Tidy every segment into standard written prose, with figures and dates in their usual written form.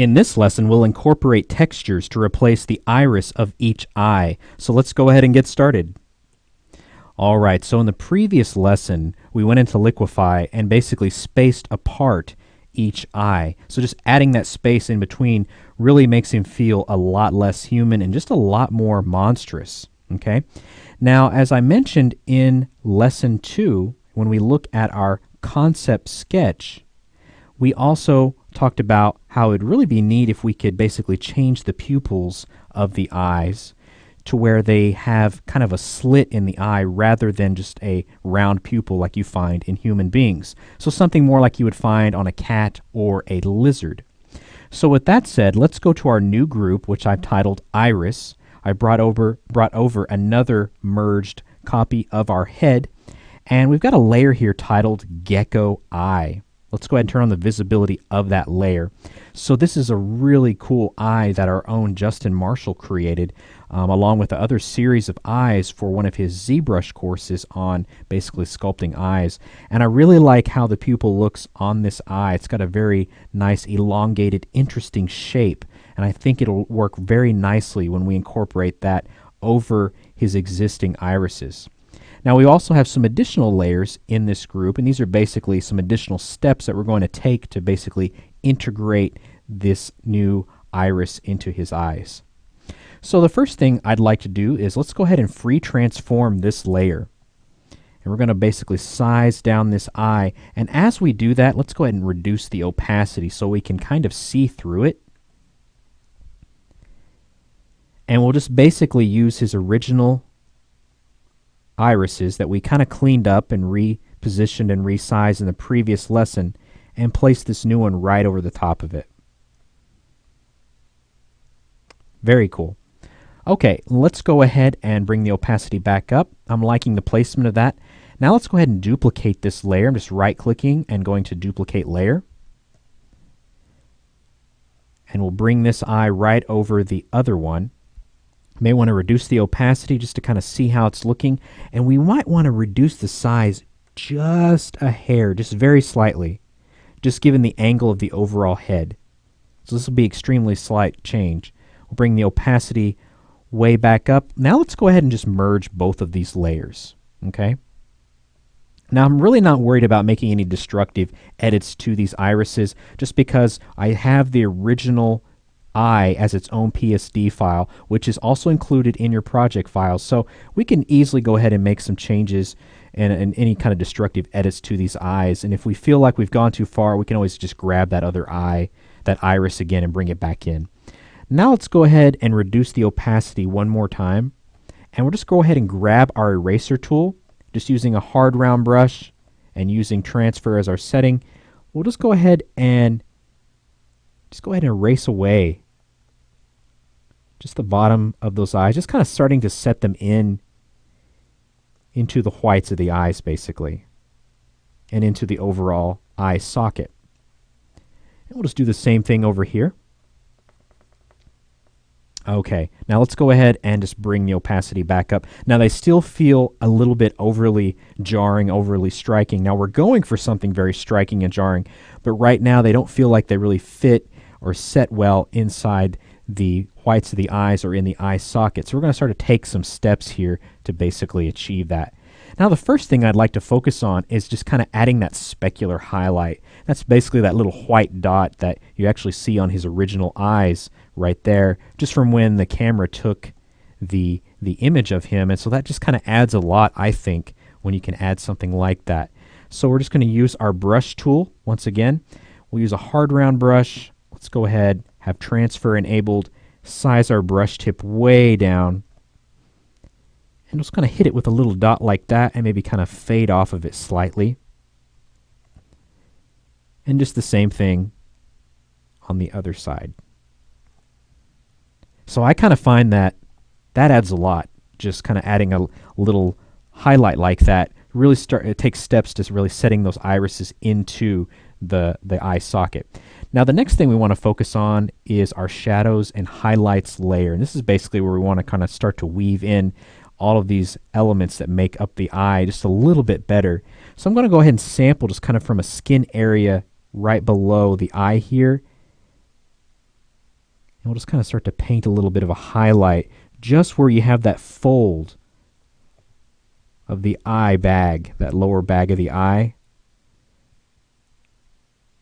In this lesson, we'll incorporate textures to replace the iris of each eye. So let's go ahead and get started. Alright, so in the previous lesson, we went into Liquify and basically spaced apart each eye. So just adding that space in between really makes him feel a lot less human and just a lot more monstrous. Okay? Now, as I mentioned in Lesson 2, when we look at our concept sketch, we also talked about how it would really be neat if we could basically change the pupils of the eyes to where they have kind of a slit in the eye rather than just a round pupil like you find in human beings. So something more like you would find on a cat or a lizard. So with that said, let's go to our new group, which I've titled Iris. I brought over another merged copy of our head, and we've got a layer here titled Gecko Eye. Let's go ahead and turn on the visibility of that layer. So this is a really cool eye that our own Justin Marshall created, along with the other series of eyes for one of his ZBrush courses on basically sculpting eyes. And I really like how the pupil looks on this eye. It's got a very nice, elongated, interesting shape. And I think it'll work very nicely when we incorporate that over his existing irises. Now we also have some additional layers in this group, and these are basically some additional steps that we're going to take to basically integrate this new iris into his eyes. So the first thing I'd like to do is let's go ahead and free transform this layer. And we're going to basically size down this eye, and as we do that, let's go ahead and reduce the opacity so we can kind of see through it. And we'll just basically use his original irises that we kind of cleaned up and repositioned and resized in the previous lesson and place this new one right over the top of it. Very cool. Okay, let's go ahead and bring the opacity back up. I'm liking the placement of that. Now let's go ahead and duplicate this layer. I'm just right-clicking and going to duplicate layer. And we'll bring this eye right over the other one. May want to reduce the opacity just to kind of see how it's looking, and we might want to reduce the size just a hair, just very slightly, just given the angle of the overall head. So this will be extremely slight change. We'll bring the opacity way back up. Now let's go ahead and just merge both of these layers. Okay. Now I'm really not worried about making any destructive edits to these irises just because I have the original eye as its own PSD file, which is also included in your project files. So we can easily go ahead and make some changes and any kind of destructive edits to these eyes. And if we feel like we've gone too far, we can always just grab that other eye, that iris again, and bring it back in. Now let's go ahead and reduce the opacity one more time. And we'll just go ahead and grab our eraser tool, just using a hard round brush and using transfer as our setting. We'll just go ahead and erase away just the bottom of those eyes, just kind of starting to set them into the whites of the eyes basically, and into the overall eye socket. And we'll just do the same thing over here. Okay, now let's go ahead and just bring the opacity back up. Now they still feel a little bit overly jarring, overly striking. Now we're going for something very striking and jarring, but right now they don't feel like they really fit or set well inside the whites of the eyes or in the eye socket. So we're going to start to take some steps here to basically achieve that. Now the first thing I'd like to focus on is just kind of adding that specular highlight. That's basically that little white dot that you actually see on his original eyes right there, just from when the camera took the image of him. And so that just kind of adds a lot, I think, when you can add something like that. So we're just going to use our brush tool once again. We'll use a hard round brush. Let's go ahead, have transfer enabled, size our brush tip way down, and just kind of hit it with a little dot like that and maybe kind of fade off of it slightly. And just the same thing on the other side. So I kind of find that adds a lot, just kind of adding a little highlight like that. Really it takes steps to really setting those irises into the eye socket. Now the next thing we want to focus on is our shadows and highlights layer. And this is basically where we want to kind of start to weave in all of these elements that make up the eye just a little bit better. So I'm going to go ahead and sample just kind of from a skin area right below the eye here And we'll just kind of start to paint a little bit of a highlight just where you have that fold of the eye bag, that lower bag of the eye.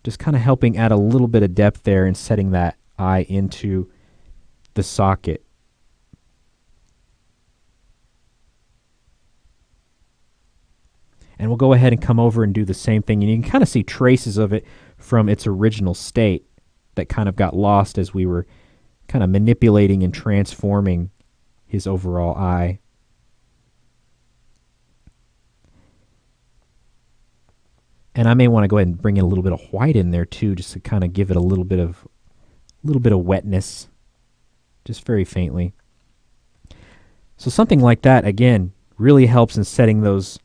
Just kind of helping add a little bit of depth there and setting that eye into the socket. And we'll go ahead and come over and do the same thing. And you can kind of see traces of it from its original state that kind of got lost as we were kind of manipulating and transforming his overall eye. And I may want to go ahead and bring in a little bit of white in there too, just to kind of give it a little bit of wetness, just very faintly. So something like that, again, really helps in setting those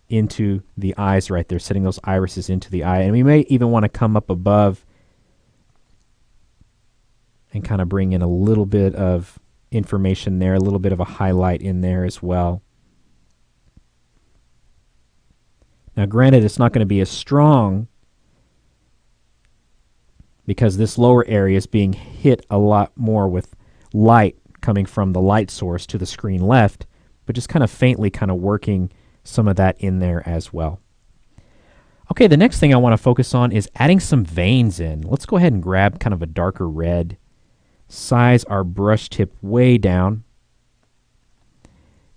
into the eyes right there, setting those irises into the eye. And we may even want to come up above and kind of bring in a little bit of information there, a little bit of a highlight in there as well. Now granted, it's not going to be as strong because this lower area is being hit a lot more with light coming from the light source to the screen left, but just kind of faintly kind of working some of that in there as well. Okay, the next thing I want to focus on is adding some veins in. Let's go ahead and grab kind of a darker red, size our brush tip way down,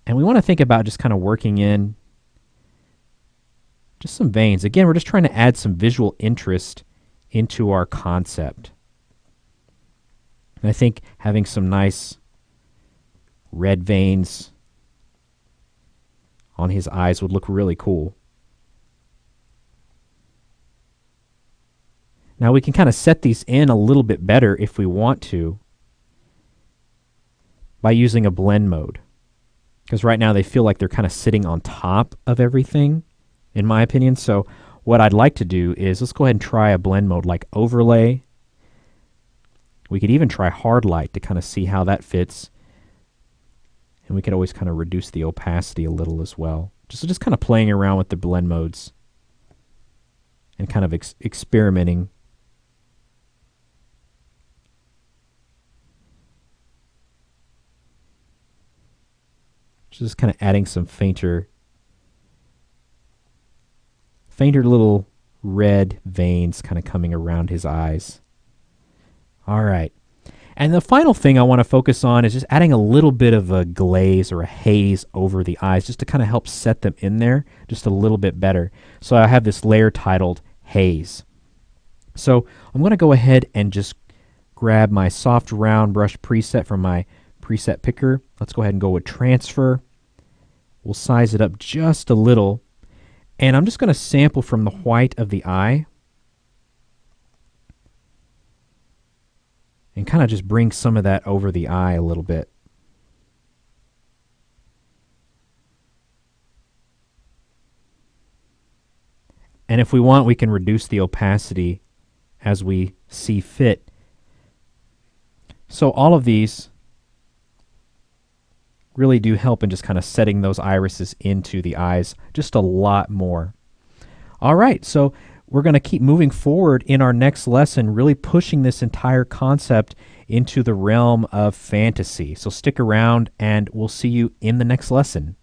and we want to think about just kind of working in just some veins. Again, we're just trying to add some visual interest into our concept. And I think having some nice red veins on his eyes would look really cool. Now we can kind of set these in a little bit better if we want to by using a blend mode. Because right now they feel like they're kind of sitting on top of everything, in my opinion. So what I'd like to do is let's go ahead and try a blend mode like overlay. We could even try hard light to kind of see how that fits. And we could always kind of reduce the opacity a little as well. Just kind of playing around with the blend modes and kind of experimenting. Just kind of adding some fainter little red veins kind of coming around his eyes. All right. And the final thing I want to focus on is just adding a little bit of a glaze or a haze over the eyes just to kind of help set them in there just a little bit better. So I have this layer titled Haze. So I'm going to go ahead and just grab my soft round brush preset from my preset picker. Let's go ahead and go with transfer. We'll size it up just a little. And I'm just going to sample from the white of the eye and kind of just bring some of that over the eye a little bit. And if we want, we can reduce the opacity as we see fit. So all of these really do help in just kind of setting those irises into the eyes just a lot more. All right, so we're going to keep moving forward in our next lesson, really pushing this entire concept into the realm of fantasy. So stick around and we'll see you in the next lesson.